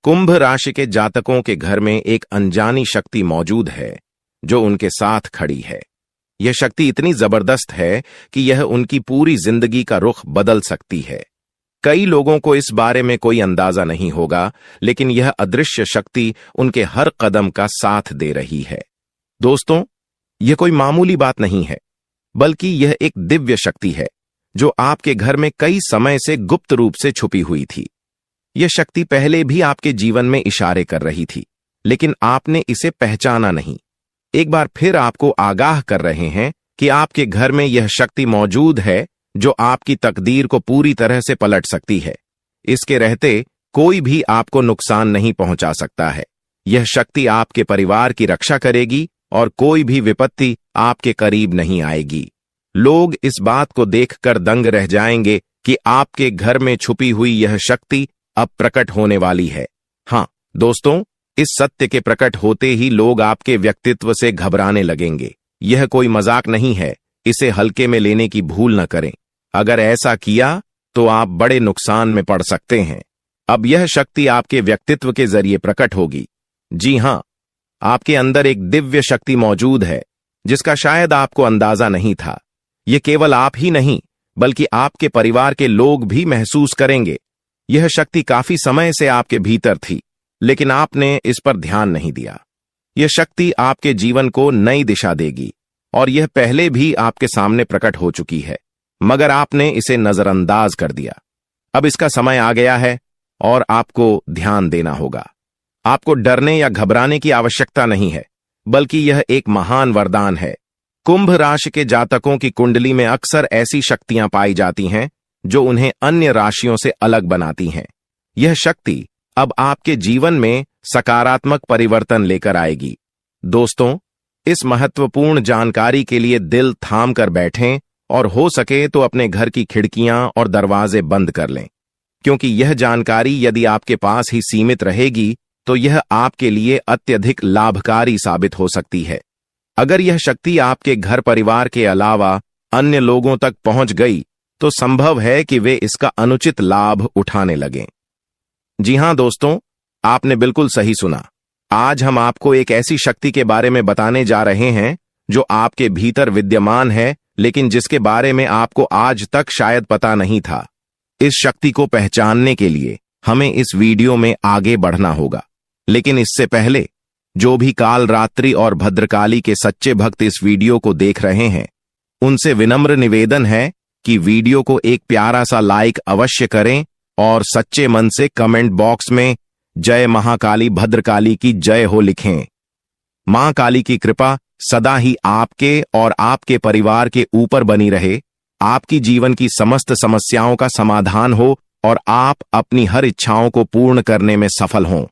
कुंभ राशि के जातकों के घर में एक अनजानी शक्ति मौजूद है जो उनके साथ खड़ी है। यह शक्ति इतनी जबरदस्त है कि यह उनकी पूरी जिंदगी का रुख बदल सकती है। कई लोगों को इस बारे में कोई अंदाजा नहीं होगा, लेकिन यह अदृश्य शक्ति उनके हर कदम का साथ दे रही है। दोस्तों, यह कोई मामूली बात नहीं है, बल्कि यह एक दिव्य शक्ति है जो आपके घर में कई समय से गुप्त रूप से छुपी हुई थी। यह शक्ति पहले भी आपके जीवन में इशारे कर रही थी, लेकिन आपने इसे पहचाना नहीं। एक बार फिर आपको आगाह कर रहे हैं कि आपके घर में यह शक्ति मौजूद है जो आपकी तकदीर को पूरी तरह से पलट सकती है। इसके रहते कोई भी आपको नुकसान नहीं पहुंचा सकता है। यह शक्ति आपके परिवार की रक्षा करेगी और कोई भी विपत्ति आपके करीब नहीं आएगी। लोग इस बात को देखकर दंग रह जाएंगे कि आपके घर में छुपी हुई यह शक्ति अब प्रकट होने वाली है। हाँ दोस्तों, इस सत्य के प्रकट होते ही लोग आपके व्यक्तित्व से घबराने लगेंगे। यह कोई मजाक नहीं है, इसे हल्के में लेने की भूल न करें। अगर ऐसा किया तो आप बड़े नुकसान में पड़ सकते हैं। अब यह शक्ति आपके व्यक्तित्व के जरिए प्रकट होगी। जी हां, आपके अंदर एक दिव्य शक्ति मौजूद है जिसका शायद आपको अंदाजा नहीं था। यह केवल आप ही नहीं, बल्कि आपके परिवार के लोग भी महसूस करेंगे। यह शक्ति काफी समय से आपके भीतर थी, लेकिन आपने इस पर ध्यान नहीं दिया। यह शक्ति आपके जीवन को नई दिशा देगी और यह पहले भी आपके सामने प्रकट हो चुकी है, मगर आपने इसे नजरअंदाज कर दिया। अब इसका समय आ गया है और आपको ध्यान देना होगा। आपको डरने या घबराने की आवश्यकता नहीं है, बल्कि यह एक महान वरदान है। कुंभ राशि के जातकों की कुंडली में अक्सर ऐसी शक्तियां पाई जाती हैं जो उन्हें अन्य राशियों से अलग बनाती हैं। यह शक्ति अब आपके जीवन में सकारात्मक परिवर्तन लेकर आएगी। दोस्तों, इस महत्वपूर्ण जानकारी के लिए दिल थाम कर बैठें और हो सके तो अपने घर की खिड़कियां और दरवाजे बंद कर लें, क्योंकि यह जानकारी यदि आपके पास ही सीमित रहेगी तो यह आपके लिए अत्यधिक लाभकारी साबित हो सकती है। अगर यह शक्ति आपके घर परिवार के अलावा अन्य लोगों तक पहुंच गई तो संभव है कि वे इसका अनुचित लाभ उठाने लगें। जी हां दोस्तों, आपने बिल्कुल सही सुना। आज हम आपको एक ऐसी शक्ति के बारे में बताने जा रहे हैं जो आपके भीतर विद्यमान है, लेकिन जिसके बारे में आपको आज तक शायद पता नहीं था। इस शक्ति को पहचानने के लिए हमें इस वीडियो में आगे बढ़ना होगा, लेकिन इससे पहले जो भी काल रात्रि और भद्रकाली के सच्चे भक्त इस वीडियो को देख रहे हैं, उनसे विनम्र निवेदन है कि वीडियो को एक प्यारा सा लाइक अवश्य करें और सच्चे मन से कमेंट बॉक्स में जय महाकाली भद्रकाली की जय हो लिखें। मां काली की कृपा सदा ही आपके और आपके परिवार के ऊपर बनी रहे, आपकी जीवन की समस्त समस्याओं का समाधान हो और आप अपनी हर इच्छाओं को पूर्ण करने में सफल हों।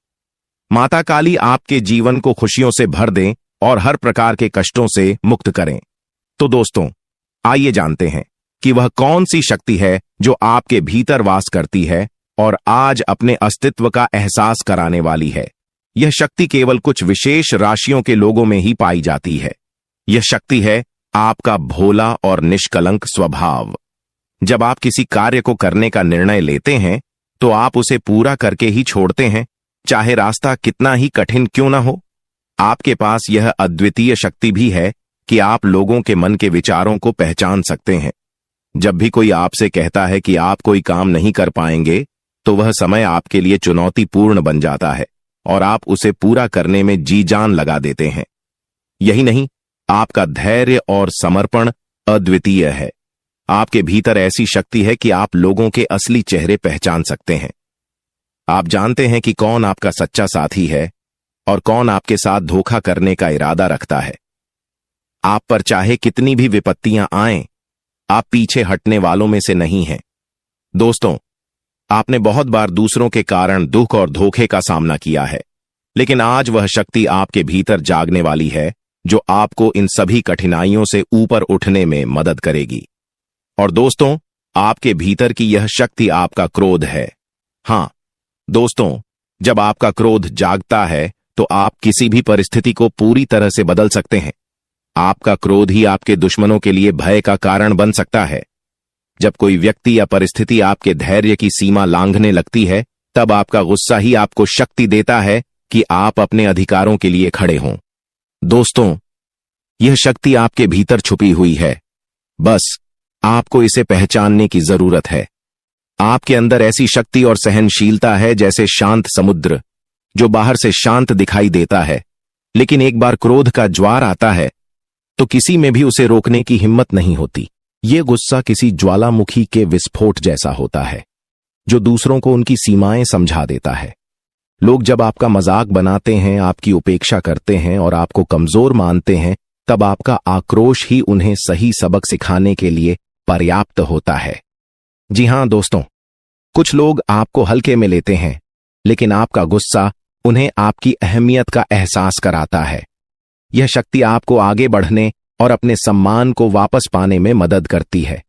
माता काली आपके जीवन को खुशियों से भर दें और हर प्रकार के कष्टों से मुक्त करें। तो दोस्तों, आइए जानते हैं कि वह कौन सी शक्ति है जो आपके भीतर वास करती है और आज अपने अस्तित्व का एहसास कराने वाली है। यह शक्ति केवल कुछ विशेष राशियों के लोगों में ही पाई जाती है। यह शक्ति है आपका भोला और निष्कलंक स्वभाव। जब आप किसी कार्य को करने का निर्णय लेते हैं तो आप उसे पूरा करके ही छोड़ते हैं, चाहे रास्ता कितना ही कठिन क्यों ना हो। आपके पास यह अद्वितीय शक्ति भी है कि आप लोगों के मन के विचारों को पहचान सकते हैं। जब भी कोई आपसे कहता है कि आप कोई काम नहीं कर पाएंगे, तो वह समय आपके लिए चुनौतीपूर्ण बन जाता है और आप उसे पूरा करने में जी जान लगा देते हैं। यही नहीं, आपका धैर्य और समर्पण अद्वितीय है। आपके भीतर ऐसी शक्ति है कि आप लोगों के असली चेहरे पहचान सकते हैं। आप जानते हैं कि कौन आपका सच्चा साथी है और कौन आपके साथ धोखा करने का इरादा रखता है। आप पर चाहे कितनी भी विपत्तियां आएं, आप पीछे हटने वालों में से नहीं हैं। दोस्तों, आपने बहुत बार दूसरों के कारण दुख और धोखे का सामना किया है, लेकिन आज वह शक्ति आपके भीतर जागने वाली है जो आपको इन सभी कठिनाइयों से ऊपर उठने में मदद करेगी। और दोस्तों, आपके भीतर की यह शक्ति आपका क्रोध है। हां दोस्तों, जब आपका क्रोध जागता है तो आप किसी भी परिस्थिति को पूरी तरह से बदल सकते हैं। आपका क्रोध ही आपके दुश्मनों के लिए भय का कारण बन सकता है। जब कोई व्यक्ति या परिस्थिति आपके धैर्य की सीमा लांघने लगती है तब आपका गुस्सा ही आपको शक्ति देता है कि आप अपने अधिकारों के लिए खड़े हों। दोस्तों, यह शक्ति आपके भीतर छुपी हुई है, बस आपको इसे पहचानने की जरूरत है। आपके अंदर ऐसी शक्ति और सहनशीलता है जैसे शांत समुद्र, जो बाहर से शांत दिखाई देता है, लेकिन एक बार क्रोध का ज्वार आता है तो किसी में भी उसे रोकने की हिम्मत नहीं होती। ये गुस्सा किसी ज्वालामुखी के विस्फोट जैसा होता है, जो दूसरों को उनकी सीमाएं समझा देता है। लोग जब आपका मजाक बनाते हैं, आपकी उपेक्षा करते हैं और आपको कमजोर मानते हैं, तब आपका आक्रोश ही उन्हें सही सबक सिखाने के लिए पर्याप्त होता है। जी हां दोस्तों, कुछ लोग आपको हल्के में लेते हैं, लेकिन आपका गुस्सा उन्हें आपकी अहमियत का एहसास कराता है। यह शक्ति आपको आगे बढ़ने और अपने सम्मान को वापस पाने में मदद करती है।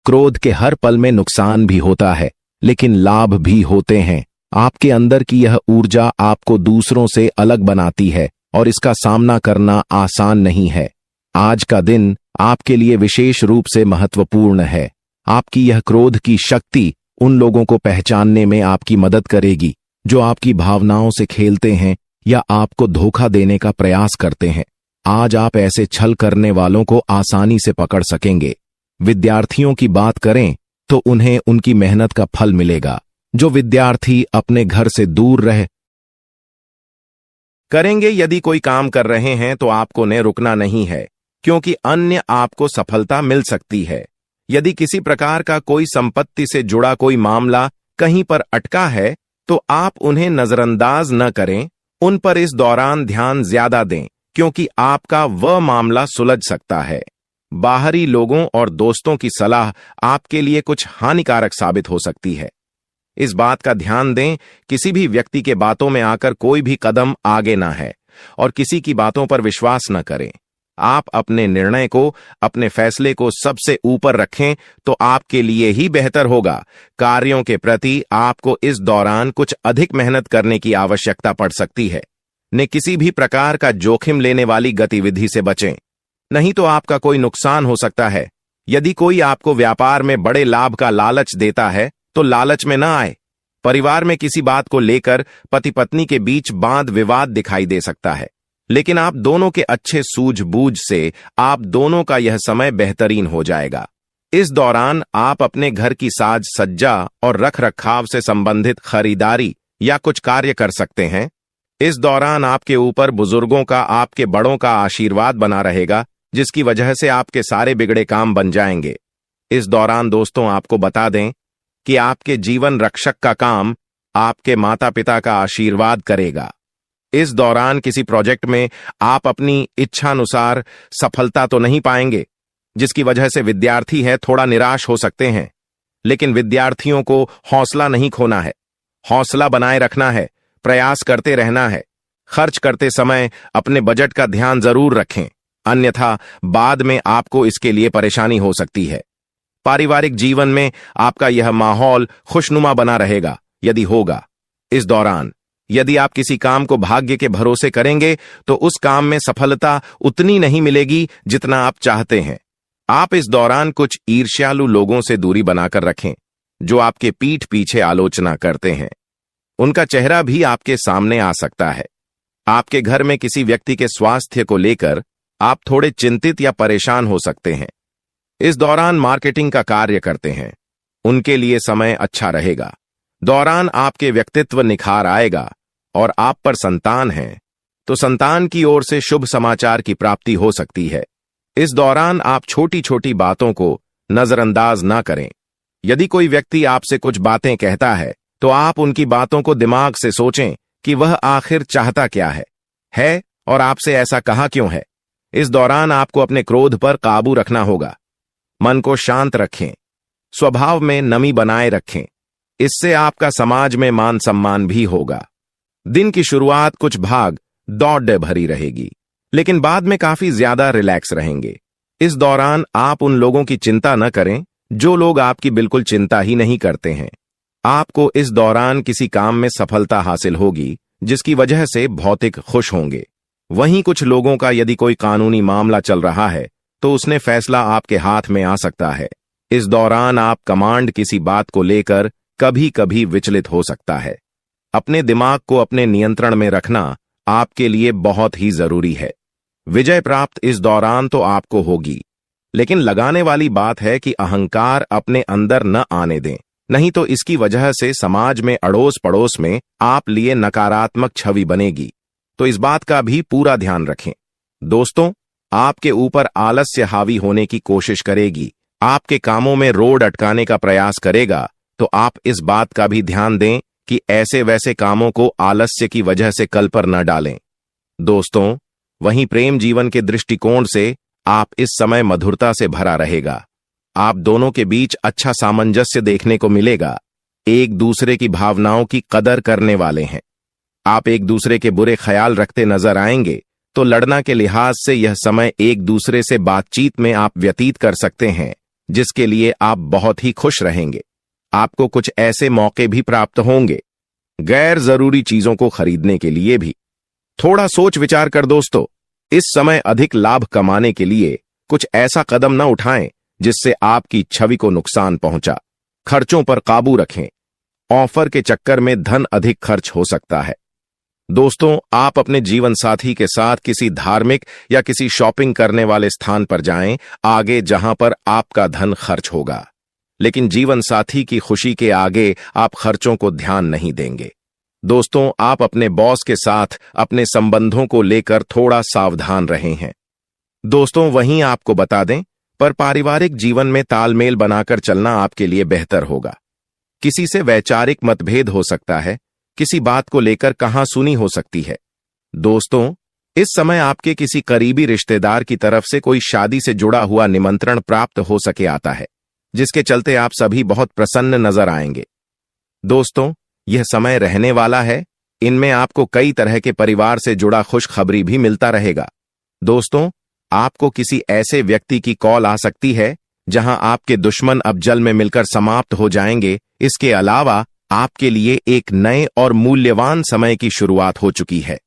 क्रोध के हर पल में नुकसान भी होता है, लेकिन लाभ भी होते हैं। आपके अंदर की यह ऊर्जा आपको दूसरों से अलग बनाती है और इसका सामना करना आसान नहीं है। आज का दिन आपके लिए विशेष रूप से महत्वपूर्ण है। आपकी यह क्रोध की शक्ति उन लोगों को पहचानने में आपकी मदद करेगी जो आपकी भावनाओं से खेलते हैं या आपको धोखा देने का प्रयास करते हैं। आज आप ऐसे छल करने वालों को आसानी से पकड़ सकेंगे। विद्यार्थियों की बात करें तो उन्हें उनकी मेहनत का फल मिलेगा। जो विद्यार्थी अपने घर से दूर रह करेंगे, यदि कोई काम कर रहे हैं तो आपको ने रुकना नहीं है, क्योंकि अन्य आपको सफलता मिल सकती है। यदि किसी प्रकार का कोई संपत्ति से जुड़ा कोई मामला कहीं पर अटका है तो आप उन्हें नजरअंदाज न करें, उन पर इस दौरान ध्यान ज्यादा दें, क्योंकि आपका वह मामला सुलझ सकता है। बाहरी लोगों और दोस्तों की सलाह आपके लिए कुछ हानिकारक साबित हो सकती है। इस बात का ध्यान दें, किसी भी व्यक्ति के बातों में आकर कोई भी कदम आगे ना है और किसी की बातों पर विश्वास न करें। आप अपने निर्णय को, अपने फैसले को सबसे ऊपर रखें तो आपके लिए ही बेहतर होगा। कार्यों के प्रति आपको इस दौरान कुछ अधिक मेहनत करने की आवश्यकता पड़ सकती है। ने किसी भी प्रकार का जोखिम लेने वाली गतिविधि से बचें, नहीं तो आपका कोई नुकसान हो सकता है। यदि कोई आपको व्यापार में बड़े लाभ का लालच देता है तो लालच में न आए। परिवार में किसी बात को लेकर पति पत्नी के बीच वाद विवाद दिखाई दे सकता है, लेकिन आप दोनों के अच्छे सूझबूझ से आप दोनों का यह समय बेहतरीन हो जाएगा। इस दौरान आप अपने घर की साज सज्जा और रख रखाव से संबंधित खरीदारी या कुछ कार्य कर सकते हैं। इस दौरान आपके ऊपर बुजुर्गों का, आपके बड़ों का आशीर्वाद बना रहेगा, जिसकी वजह से आपके सारे बिगड़े काम बन जाएंगे। इस दौरान दोस्तों, आपको बता दें कि आपके जीवन रक्षक का काम आपके माता पिता का आशीर्वाद करेगा। इस दौरान किसी प्रोजेक्ट में आप अपनी इच्छानुसार सफलता तो नहीं पाएंगे, जिसकी वजह से विद्यार्थी है थोड़ा निराश हो सकते हैं। लेकिन विद्यार्थियों को हौसला नहीं खोना है, हौसला बनाए रखना है, प्रयास करते रहना है। खर्च करते समय अपने बजट का ध्यान जरूर रखें, अन्यथा बाद में आपको इसके लिए परेशानी हो सकती है। पारिवारिक जीवन में आपका यह माहौल खुशनुमा बना रहेगा यदि होगा। इस दौरान यदि आप किसी काम को भाग्य के भरोसे करेंगे तो उस काम में सफलता उतनी नहीं मिलेगी जितना आप चाहते हैं। आप इस दौरान कुछ ईर्ष्यालु लोगों से दूरी बनाकर रखें, जो आपके पीठ पीछे आलोचना करते हैं। उनका चेहरा भी आपके सामने आ सकता है। आपके घर में किसी व्यक्ति के स्वास्थ्य को लेकर आप थोड़े चिंतित या परेशान हो सकते हैं। इस दौरान मार्केटिंग का कार्य करते हैं, उनके लिए समय अच्छा रहेगा। दौरान आपके व्यक्तित्व निखार आएगा और आप पर संतान है तो संतान की ओर से शुभ समाचार की प्राप्ति हो सकती है। इस दौरान आप छोटी छोटी बातों को नजरअंदाज ना करें। यदि कोई व्यक्ति आपसे कुछ बातें कहता है तो आप उनकी बातों को दिमाग से सोचें कि वह आखिर चाहता क्या है और आपसे ऐसा कहा क्यों है। इस दौरान आपको अपने क्रोध पर काबू रखना होगा। मन को शांत रखें, स्वभाव में नमी बनाए रखें, इससे आपका समाज में मान सम्मान भी होगा। दिन की शुरुआत कुछ भाग दौड़ भरी रहेगी, लेकिन बाद में काफी ज्यादा रिलैक्स रहेंगे। इस दौरान आप उन लोगों की चिंता न करें जो लोग आपकी बिल्कुल चिंता ही नहीं करते हैं। आपको इस दौरान किसी काम में सफलता हासिल होगी, जिसकी वजह से भौतिक खुश होंगे। वहीं कुछ लोगों का यदि कोई कानूनी मामला चल रहा है तो उसने फैसला आपके हाथ में आ सकता है। इस दौरान आप कमांड किसी बात को लेकर कभी कभी विचलित हो सकता है। अपने दिमाग को अपने नियंत्रण में रखना आपके लिए बहुत ही जरूरी है। विजय प्राप्त इस दौरान तो आपको होगी, लेकिन लगाने वाली बात है कि अहंकार अपने अंदर न आने दें, नहीं तो इसकी वजह से समाज में अड़ोस पड़ोस में आप लिए नकारात्मक छवि बनेगी। तो इस बात का भी पूरा ध्यान रखें। दोस्तों, आपके ऊपर आलस्य हावी होने की कोशिश करेगी, आपके कामों में रोड अटकाने का प्रयास करेगा, तो आप इस बात का भी ध्यान दें कि ऐसे वैसे कामों को आलस्य की वजह से कल पर न डालें। दोस्तों, वहीं प्रेम जीवन के दृष्टिकोण से आप इस समय मधुरता से भरा रहेगा। आप दोनों के बीच अच्छा सामंजस्य देखने को मिलेगा। एक दूसरे की भावनाओं की कदर करने वाले हैं। आप एक दूसरे के बुरे ख्याल रखते नजर आएंगे, तो लड़ना के लिहाज से यह समय एक दूसरे से बातचीत में आप व्यतीत कर सकते हैं, जिसके लिए आप बहुत ही खुश रहेंगे। आपको कुछ ऐसे मौके भी प्राप्त होंगे, गैर जरूरी चीजों को खरीदने के लिए भी। थोड़ा सोच विचार कर दोस्तों, इस समय अधिक लाभ कमाने के लिए कुछ ऐसा कदम न उठाएं जिससे आपकी छवि को नुकसान पहुंचा। खर्चों पर काबू रखें। ऑफर के चक्कर में धन अधिक खर्च हो सकता है। दोस्तों, आप अपने जीवन साथी के साथ किसी धार्मिक या किसी शॉपिंग करने वाले स्थान पर जाएं, आगे जहां पर आपका धन खर्च होगा, लेकिन जीवन साथी की खुशी के आगे आप खर्चों को ध्यान नहीं देंगे। दोस्तों, आप अपने बॉस के साथ अपने संबंधों को लेकर थोड़ा सावधान रहे हैं। दोस्तों, वहीं आपको बता दें, पर पारिवारिक जीवन में तालमेल बनाकर चलना आपके लिए बेहतर होगा। किसी से वैचारिक मतभेद हो सकता है, किसी बात को लेकर कहासुनी हो सकती है। दोस्तों, इस समय आपके किसी करीबी रिश्तेदार की तरफ से कोई शादी से जुड़ा हुआ निमंत्रण प्राप्त हो सके आता है, जिसके चलते आप सभी बहुत प्रसन्न नजर आएंगे। दोस्तों, यह समय रहने वाला है। इनमें आपको कई तरह के परिवार से जुड़ा खुशखबरी भी मिलता रहेगा। दोस्तों, आपको किसी ऐसे व्यक्ति की कॉल आ सकती है जहां आपके दुश्मन अब जल में मिलकर समाप्त हो जाएंगे। इसके अलावा आपके लिए एक नए और मूल्यवान समय की शुरुआत हो चुकी है।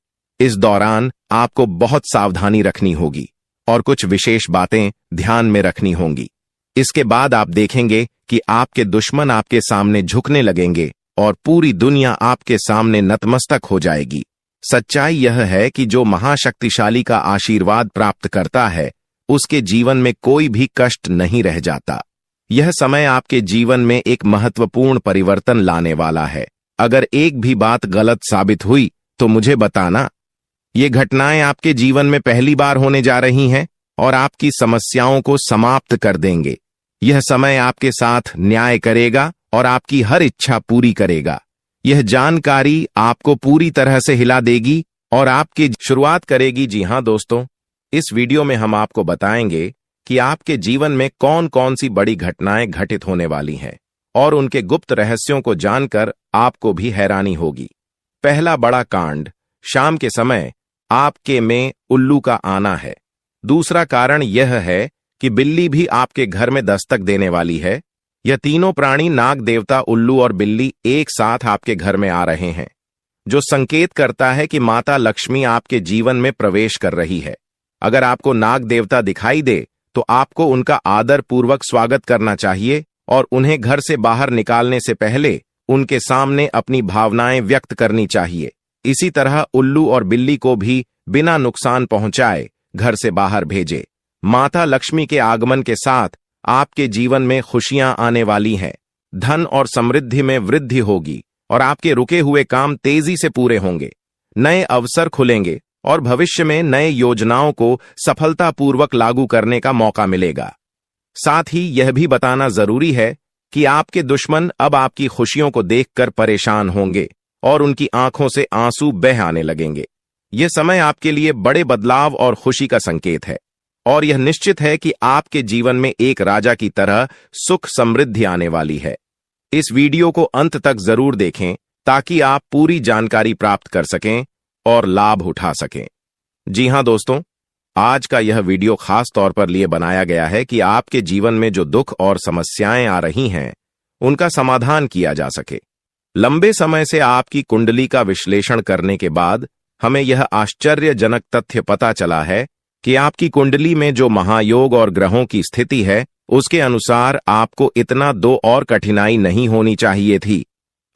इस दौरान आपको बहुत सावधानी रखनी होगी और कुछ विशेष बातें ध्यान में रखनी होंगी। इसके बाद आप देखेंगे कि आपके दुश्मन आपके सामने झुकने लगेंगे और पूरी दुनिया आपके सामने नतमस्तक हो जाएगी। सच्चाई यह है कि जो महाशक्तिशाली का आशीर्वाद प्राप्त करता है, उसके जीवन में कोई भी कष्ट नहीं रह जाता। यह समय आपके जीवन में एक महत्वपूर्ण परिवर्तन लाने वाला है। अगर एक भी बात गलत साबित हुई तो मुझे बताना। ये घटनाएं आपके जीवन में पहली बार होने जा रही हैं और आपकी समस्याओं को समाप्त कर देंगे। यह समय आपके साथ न्याय करेगा और आपकी हर इच्छा पूरी करेगा। यह जानकारी आपको पूरी तरह से हिला देगी और आपकी शुरुआत करेगी। जी हां दोस्तों, इस वीडियो में हम आपको बताएंगे कि आपके जीवन में कौन कौन सी बड़ी घटनाएं घटित होने वाली हैं और उनके गुप्त रहस्यों को जानकर आपको भी हैरानी होगी। पहला बड़ा कांड, शाम के समय आपके में उल्लू का आना है। दूसरा कारण यह है कि बिल्ली भी आपके घर में दस्तक देने वाली है। यह तीनों प्राणी, नाग देवता, उल्लू और बिल्ली, एक साथ आपके घर में आ रहे हैं, जो संकेत करता है कि माता लक्ष्मी आपके जीवन में प्रवेश कर रही है। अगर आपको नाग देवता दिखाई दे तो आपको उनका आदर पूर्वक स्वागत करना चाहिए और उन्हें घर से बाहर निकालने से पहले उनके सामने अपनी भावनाएं व्यक्त करनी चाहिए। इसी तरह उल्लू और बिल्ली को भी बिना नुकसान पहुंचाए घर से बाहर भेजे। माता लक्ष्मी के आगमन के साथ आपके जीवन में खुशियां आने वाली हैं। धन और समृद्धि में वृद्धि होगी और आपके रुके हुए काम तेजी से पूरे होंगे। नए अवसर खुलेंगे और भविष्य में नए योजनाओं को सफलतापूर्वक लागू करने का मौका मिलेगा। साथ ही यह भी बताना जरूरी है कि आपके दुश्मन अब आपकी खुशियों को देखकर परेशान होंगे और उनकी आंखों से आंसू बह आने लगेंगे। यह समय आपके लिए बड़े बदलाव और खुशी का संकेत है और यह निश्चित है कि आपके जीवन में एक राजा की तरह सुख समृद्धि आने वाली है। इस वीडियो को अंत तक जरूर देखें ताकि आप पूरी जानकारी प्राप्त कर सकें और लाभ उठा सकें। जी हां दोस्तों, आज का यह वीडियो खास तौर पर लिए बनाया गया है कि आपके जीवन में जो दुख और समस्याएं आ रही हैं, उनका समाधान किया जा सके। लंबे समय से आपकी कुंडली का विश्लेषण करने के बाद हमें यह आश्चर्यजनक तथ्य पता चला है कि आपकी कुंडली में जो महायोग और ग्रहों की स्थिति है, उसके अनुसार आपको इतना दो और कठिनाई नहीं होनी चाहिए थी।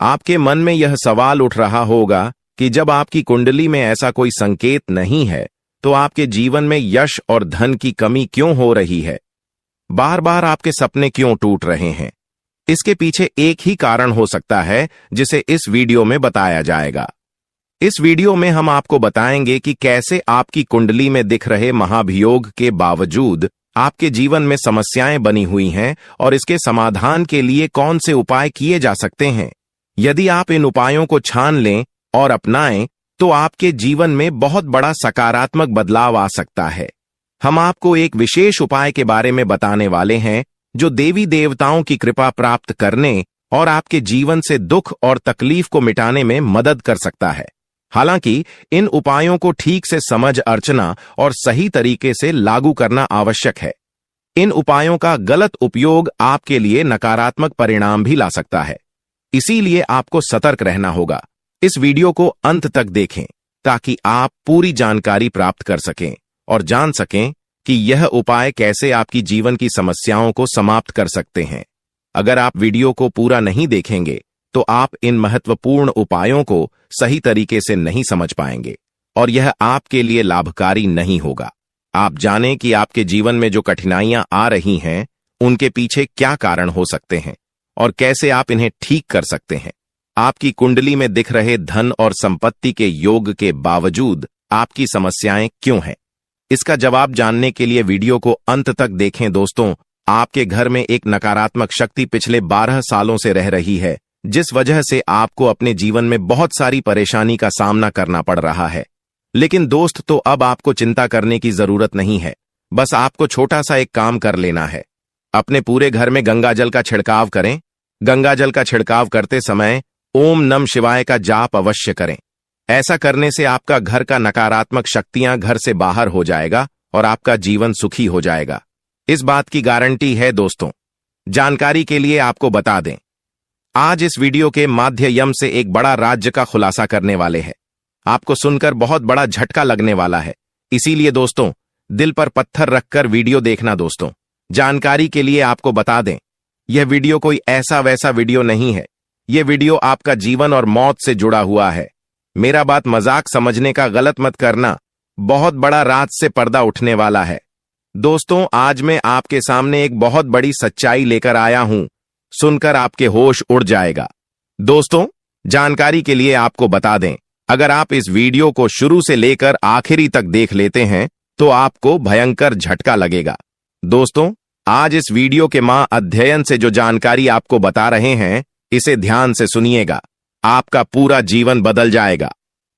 आपके मन में यह सवाल उठ रहा होगा कि जब आपकी कुंडली में ऐसा कोई संकेत नहीं है तो आपके जीवन में यश और धन की कमी क्यों हो रही है? बार बार आपके सपने क्यों टूट रहे हैं? इसके पीछे एक ही कारण हो सकता है जिसे इस वीडियो में बताया जाएगा। इस वीडियो में हम आपको बताएंगे कि कैसे आपकी कुंडली में दिख रहे महाभियोग के बावजूद आपके जीवन में समस्याएं बनी हुई हैं और इसके समाधान के लिए कौन से उपाय किए जा सकते हैं। यदि आप इन उपायों को छान लें और अपनाएं तो आपके जीवन में बहुत बड़ा सकारात्मक बदलाव आ सकता है। हम आपको एक विशेष उपाय के बारे में बताने वाले हैं जो देवी देवताओं की कृपा प्राप्त करने और आपके जीवन से दुख और तकलीफ को मिटाने में मदद कर सकता है। हालांकि इन उपायों को ठीक से समझ अर्चना और सही तरीके से लागू करना आवश्यक है। इन उपायों का गलत उपयोग आपके लिए नकारात्मक परिणाम भी ला सकता है, इसीलिए आपको सतर्क रहना होगा। इस वीडियो को अंत तक देखें ताकि आप पूरी जानकारी प्राप्त कर सकें और जान सकें कि यह उपाय कैसे आपकी जीवन की समस्याओं को समाप्त कर सकते हैं। अगर आप वीडियो को पूरा नहीं देखेंगे तो आप इन महत्वपूर्ण उपायों को सही तरीके से नहीं समझ पाएंगे और यह आपके लिए लाभकारी नहीं होगा। आप जानें कि आपके जीवन में जो कठिनाइयां आ रही हैं उनके पीछे क्या कारण हो सकते हैं और कैसे आप इन्हें ठीक कर सकते हैं। आपकी कुंडली में दिख रहे धन और संपत्ति के योग के बावजूद आपकी समस्याएं क्यों हैं? इसका जवाब जानने के लिए वीडियो को अंत तक देखें। दोस्तों, आपके घर में एक नकारात्मक शक्ति पिछले 12 सालों से रह रही है, जिस वजह से आपको अपने जीवन में बहुत सारी परेशानी का सामना करना पड़ रहा है। लेकिन दोस्त, तो अब आपको चिंता करने की जरूरत नहीं है। बस आपको छोटा सा एक काम कर लेना है। अपने पूरे घर में गंगाजल का छिड़काव करें। गंगाजल का छिड़काव करते समय ओम नम शिवाय का जाप अवश्य करें। ऐसा करने से आपका घर का नकारात्मक शक्तियां घर से बाहर हो जाएगा और आपका जीवन सुखी हो जाएगा। इस बात की गारंटी है। दोस्तों, जानकारी के लिए आपको बता दें, आज इस वीडियो के माध्यम से एक बड़ा राज्य का खुलासा करने वाले हैं। आपको सुनकर बहुत बड़ा झटका लगने वाला है, इसीलिए दोस्तों दिल पर पत्थर रखकर वीडियो देखना। दोस्तों, जानकारी के लिए आपको बता दें, यह वीडियो कोई ऐसा वैसा वीडियो नहीं है। यह वीडियो आपका जीवन और मौत से जुड़ा हुआ है। मेरा बात मजाक समझने का गलत मत करना। बहुत बड़ा राज से पर्दा उठने वाला है। दोस्तों, आज मैं आपके सामने एक बहुत बड़ी सच्चाई लेकर आया हूं, सुनकर आपके होश उड़ जाएगा। दोस्तों, जानकारी के लिए आपको बता दें, अगर आप इस वीडियो को शुरू से लेकर आखिरी तक देख लेते हैं तो आपको भयंकर झटका लगेगा। दोस्तों, आज इस वीडियो के मां अध्ययन से जो जानकारी आपको बता रहे हैं, इसे ध्यान से सुनिएगा। आपका पूरा जीवन बदल जाएगा।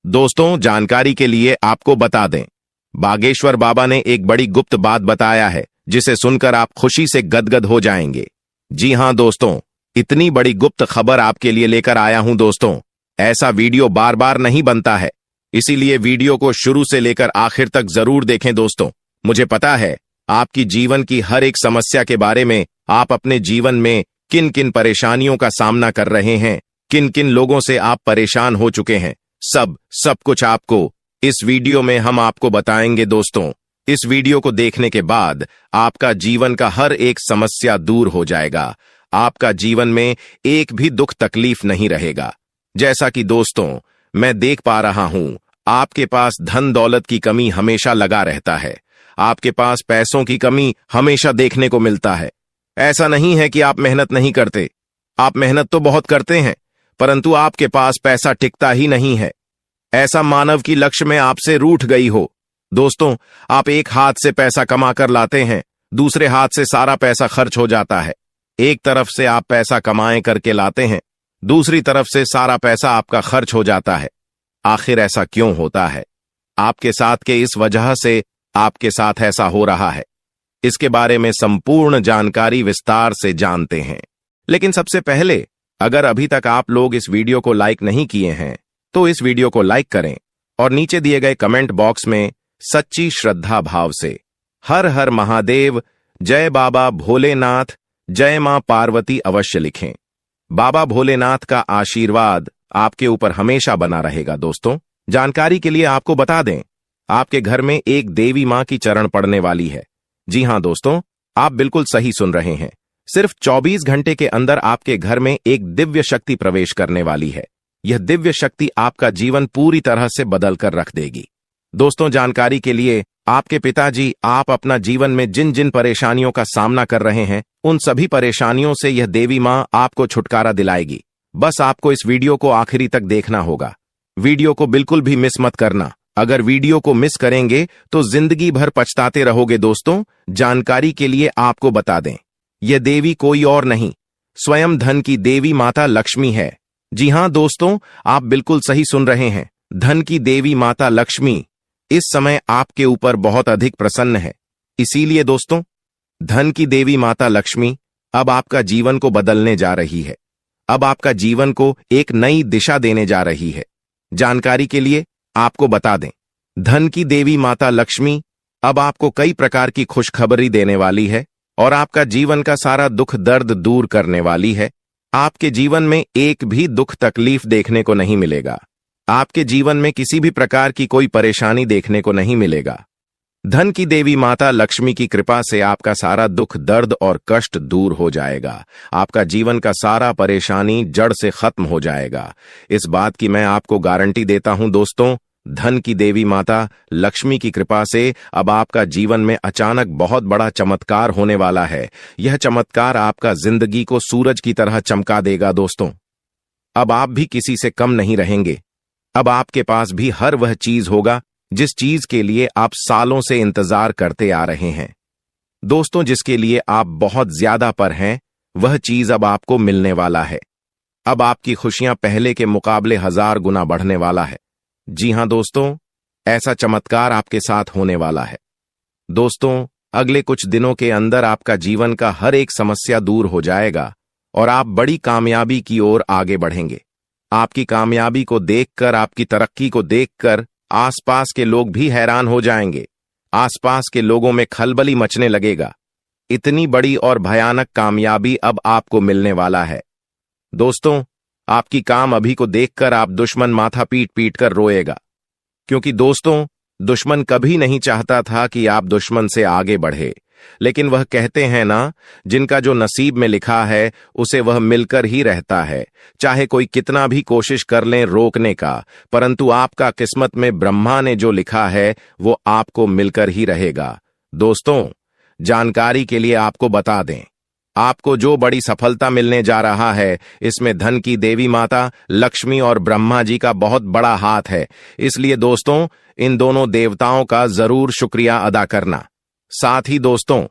दोस्तों, जानकारी के लिए आपको बता दें, बागेश्वर बाबा ने एक बड़ी गुप्त बात बताया है जिसे सुनकर आप खुशी से गदगद हो जाएंगे। जी हां दोस्तों, इतनी बड़ी गुप्त खबर आपके लिए लेकर आया हूं। दोस्तों, ऐसा वीडियो बार बार नहीं बनता है, इसीलिए वीडियो को शुरू से लेकर आखिर तक जरूर देखें। दोस्तों, मुझे पता है आपकी जीवन की हर एक समस्या के बारे में, आप अपने जीवन में किन किन परेशानियों का सामना कर रहे हैं, किन किन लोगों से आप परेशान हो चुके हैं, सब कुछ आपको इस वीडियो में हम आपको बताएंगे। दोस्तों, इस वीडियो को देखने के बाद आपका जीवन का हर एक समस्या दूर हो जाएगा। आपका जीवन में एक भी दुख तकलीफ नहीं रहेगा। जैसा कि दोस्तों मैं देख पा रहा हूं, आपके पास धन दौलत की कमी हमेशा लगा रहता है। आपके पास पैसों की कमी हमेशा देखने को मिलता है। ऐसा नहीं है कि आप मेहनत नहीं करते, आप मेहनत तो बहुत करते हैं, परंतु आपके पास पैसा टिकता ही नहीं है। ऐसा मानव की लक्ष्य में आपसे रूठ गई हो। दोस्तों, आप एक हाथ से पैसा कमा कर लाते हैं, दूसरे हाथ से सारा पैसा खर्च हो जाता है। एक तरफ से आप पैसा कमाए करके लाते हैं, दूसरी तरफ से सारा पैसा आपका खर्च हो जाता है। आखिर ऐसा क्यों होता है? आपके साथ के इस वजह से आपके साथ ऐसा हो रहा है। इसके बारे में संपूर्ण जानकारी विस्तार से जानते हैं। लेकिन सबसे पहले, अगर अभी तक आप लोग इस वीडियो को लाइक नहीं किए हैं तो इस वीडियो को लाइक करें और नीचे दिए गए कमेंट बॉक्स में सच्ची श्रद्धा भाव से हर हर महादेव, जय बाबा भोलेनाथ, जय मां पार्वती अवश्य लिखें। बाबा भोलेनाथ का आशीर्वाद आपके ऊपर हमेशा बना रहेगा। दोस्तों, जानकारी के लिए आपको बता दें, आपके घर में एक देवी मां की चरण पड़ने वाली है। जी हां दोस्तों, आप बिल्कुल सही सुन रहे हैं। सिर्फ 24 घंटे के अंदर आपके घर में एक दिव्य शक्ति प्रवेश करने वाली है। यह दिव्य शक्ति आपका जीवन पूरी तरह से बदल कर रख देगी। दोस्तों, जानकारी के लिए, आपके पिताजी आप अपना जीवन में जिन जिन परेशानियों का सामना कर रहे हैं, उन सभी परेशानियों से यह देवी मां आपको छुटकारा दिलाएगी। बस आपको इस वीडियो को आखिरी तक देखना होगा। वीडियो को बिल्कुल भी मिस मत करना। अगर वीडियो को मिस करेंगे तो जिंदगी भर पछताते रहोगे। दोस्तों, जानकारी के लिए आपको बता दें, यह देवी कोई और नहीं, स्वयं धन की देवी माता लक्ष्मी है। जी हां दोस्तों, आप बिल्कुल सही सुन रहे हैं। धन की देवी माता लक्ष्मी इस समय आपके ऊपर बहुत अधिक प्रसन्न है। इसीलिए दोस्तों, धन की देवी माता लक्ष्मी अब आपका जीवन को बदलने जा रही है। अब आपका जीवन को एक नई दिशा देने जा रही है। जानकारी के लिए आपको बता दें, धन की देवी माता लक्ष्मी अब आपको कई प्रकार की खुशखबरी देने वाली है और आपका जीवन का सारा दुख दर्द दूर करने वाली है। आपके जीवन में एक भी दुख तकलीफ देखने को नहीं मिलेगा। आपके जीवन में किसी भी प्रकार की कोई परेशानी देखने को नहीं मिलेगा। धन की देवी माता लक्ष्मी की कृपा से आपका सारा दुख दर्द और कष्ट दूर हो जाएगा। आपका जीवन का सारा परेशानी जड़ से खत्म हो जाएगा। इस बात की मैं आपको गारंटी देता हूं दोस्तों, धन की देवी माता लक्ष्मी की कृपा से अब आपका जीवन में अचानक बहुत बड़ा चमत्कार होने वाला है। यह चमत्कार आपका जिंदगी को सूरज की तरह चमका देगा। दोस्तों, अब आप भी किसी से कम नहीं रहेंगे। अब आपके पास भी हर वह चीज होगा जिस चीज के लिए आप सालों से इंतजार करते आ रहे हैं। दोस्तों, जिसके लिए आप बहुत ज्यादा पर हैं, वह चीज अब आपको मिलने वाला है। अब आपकी खुशियां पहले के मुकाबले 1000 गुना बढ़ने वाला है। जी हां दोस्तों, ऐसा चमत्कार आपके साथ होने वाला है। दोस्तों, अगले कुछ दिनों के अंदर आपका जीवन का हर एक समस्या दूर हो जाएगा और आप बड़ी कामयाबी की ओर आगे बढ़ेंगे। आपकी कामयाबी को देखकर, आपकी तरक्की को देखकर आसपास के लोग भी हैरान हो जाएंगे। आसपास के लोगों में खलबली मचने लगेगा। इतनी बड़ी और भयानक कामयाबी अब आपको मिलने वाला है। दोस्तों, आपकी काम अभी को देखकर आप दुश्मन माथा पीट पीट कर रोएगा, क्योंकि दोस्तों, दुश्मन कभी नहीं चाहता था कि आप दुश्मन से आगे बढ़े। लेकिन वह कहते हैं ना, जिनका जो नसीब में लिखा है उसे वह मिलकर ही रहता है। चाहे कोई कितना भी कोशिश कर लें रोकने का, परंतु आपका किस्मत में ब्रह्मा ने जो लिखा है वो आपको मिलकर ही रहेगा। दोस्तों, जानकारी के लिए आपको बता दें, आपको जो बड़ी सफलता मिलने जा रहा है, इसमें धन की देवी माता लक्ष्मी और ब्रह्मा जी का बहुत बड़ा हाथ है। इसलिए दोस्तों, इन दोनों देवताओं का जरूर शुक्रिया अदा करना। साथ ही दोस्तों,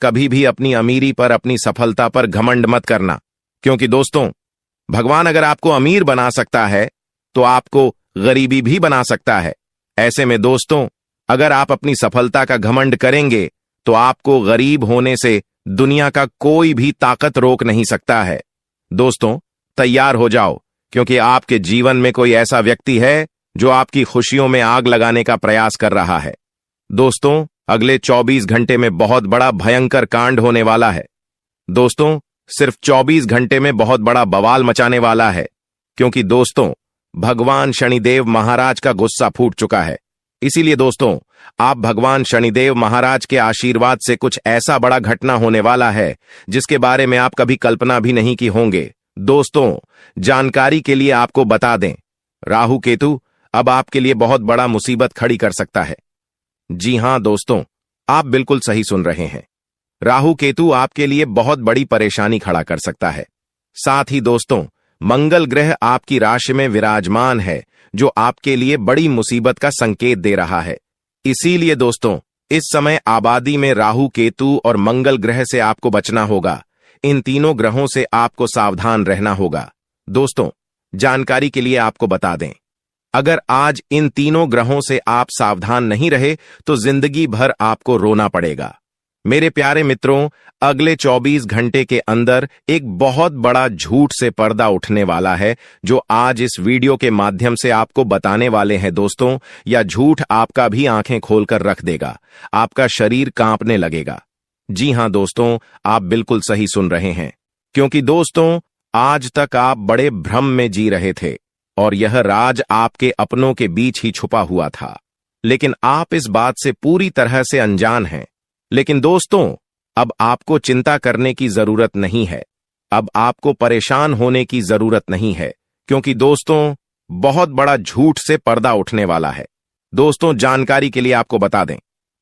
कभी भी अपनी अमीरी पर, अपनी सफलता पर घमंड मत करना, क्योंकि दोस्तों, भगवान अगर आपको अमीर बना सकता है तो आपको गरीबी भी बना सकता है। ऐसे में दोस्तों, अगर आप अपनी सफलता का घमंड करेंगे तो आपको गरीब होने से दुनिया का कोई भी ताकत रोक नहीं सकता है। दोस्तों, तैयार हो जाओ, क्योंकि आपके जीवन में कोई ऐसा व्यक्ति है जो आपकी खुशियों में आग लगाने का प्रयास कर रहा है। दोस्तों, अगले 24 घंटे में बहुत बड़ा भयंकर कांड होने वाला है। दोस्तों, सिर्फ 24 घंटे में बहुत बड़ा बवाल मचाने वाला है, क्योंकि दोस्तों, भगवान शनिदेव महाराज का गुस्सा फूट चुका है। इसीलिए दोस्तों, आप भगवान शनिदेव महाराज के आशीर्वाद से कुछ ऐसा बड़ा घटना होने वाला है जिसके बारे में आप कभी कल्पना भी नहीं की होंगे। दोस्तों, जानकारी के लिए आपको बता दें, राहु केतु अब आपके लिए बहुत बड़ा मुसीबत खड़ी कर सकता है। जी हां दोस्तों, आप बिल्कुल सही सुन रहे हैं। राहु केतु आपके लिए बहुत बड़ी परेशानी खड़ा कर सकता है। साथ ही दोस्तों, मंगल ग्रह आपकी राशि में विराजमान है, जो आपके लिए बड़ी मुसीबत का संकेत दे रहा है। इसीलिए दोस्तों, इस समय आबादी में राहु केतु और मंगल ग्रह से आपको बचना होगा। इन तीनों ग्रहों से आपको सावधान रहना होगा। दोस्तों, जानकारी के लिए आपको बता दें, अगर आज इन तीनों ग्रहों से आप सावधान नहीं रहे तो जिंदगी भर आपको रोना पड़ेगा। मेरे प्यारे मित्रों, अगले 24 घंटे के अंदर एक बहुत बड़ा झूठ से पर्दा उठने वाला है, जो आज इस वीडियो के माध्यम से आपको बताने वाले हैं। दोस्तों, यह झूठ आपका भी आंखें खोलकर रख देगा। आपका शरीर कांपने लगेगा। जी हां दोस्तों, आप बिल्कुल सही सुन रहे हैं, क्योंकि दोस्तों, आज तक आप बड़े भ्रम में जी रहे थे और यह राज आपके अपनों के बीच ही छुपा हुआ था, लेकिन आप इस बात से पूरी तरह से अनजान हैं। लेकिन दोस्तों, अब आपको चिंता करने की जरूरत नहीं है। अब आपको परेशान होने की जरूरत नहीं है, क्योंकि दोस्तों बहुत बड़ा झूठ से पर्दा उठने वाला है। दोस्तों, जानकारी के लिए आपको बता दें,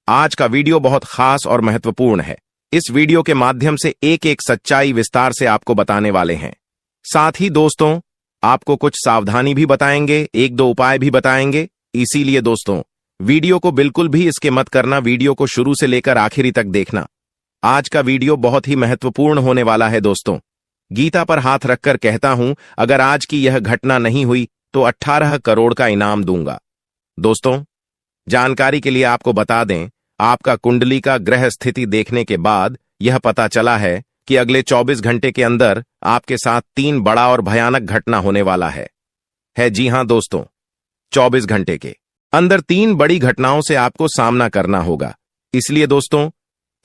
आज का वीडियो बहुत खास और महत्वपूर्ण है। इस वीडियो के माध्यम से एक एक सच्चाई विस्तार से आपको बताने वाले हैं। साथ ही दोस्तों, आपको कुछ सावधानी भी बताएंगे, एक दो उपाय भी बताएंगे। इसीलिए दोस्तों, वीडियो को बिल्कुल भी स्किप मत करना, वीडियो को शुरू से लेकर आखिरी तक देखना। आज का वीडियो बहुत ही महत्वपूर्ण होने वाला है। दोस्तों, गीता पर हाथ रखकर कहता हूं, अगर आज की यह घटना नहीं हुई तो 18 करोड़ का इनाम दूंगा। दोस्तों, जानकारी के लिए आपको बता दें, आपका कुंडली का ग्रह स्थिति देखने के बाद यह पता चला है कि अगले 24 घंटे के अंदर आपके साथ 3 बड़ा और भयानक घटना होने वाला है। जी हां दोस्तों, 24 घंटे के अंदर 3 बड़ी घटनाओं से आपको सामना करना होगा। इसलिए दोस्तों,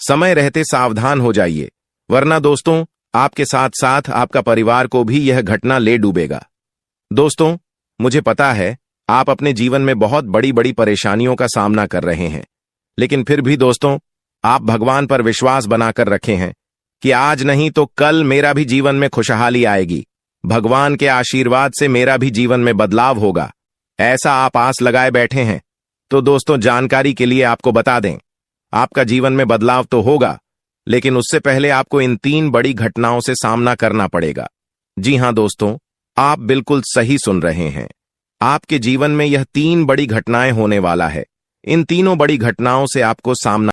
समय रहते सावधान हो जाइए, वरना दोस्तों आपके साथ साथ आपका परिवार को भी यह घटना ले डूबेगा। दोस्तों, मुझे पता है आप अपने जीवन में बहुत बड़ी बड़ी परेशानियों का सामना कर रहे हैं, लेकिन फिर भी दोस्तों, आप भगवान पर विश्वास बनाकर रखे हैं कि आज नहीं तो कल मेरा भी जीवन में खुशहाली आएगी, भगवान के आशीर्वाद से मेरा भी जीवन में बदलाव होगा, ऐसा आप आस लगाए बैठे हैं। तो दोस्तों, जानकारी के लिए आपको बता दें, आपका जीवन में बदलाव तो होगा, लेकिन उससे पहले आपको इन 3 बड़ी घटनाओं से सामना करना पड़ेगा। जी हां दोस्तों, आप बिल्कुल सही सुन रहे हैं। आपके जीवन में यह 3 बड़ी घटनाएं होने वाला है। इन तीनों बड़ी घटनाओं से आपको सामना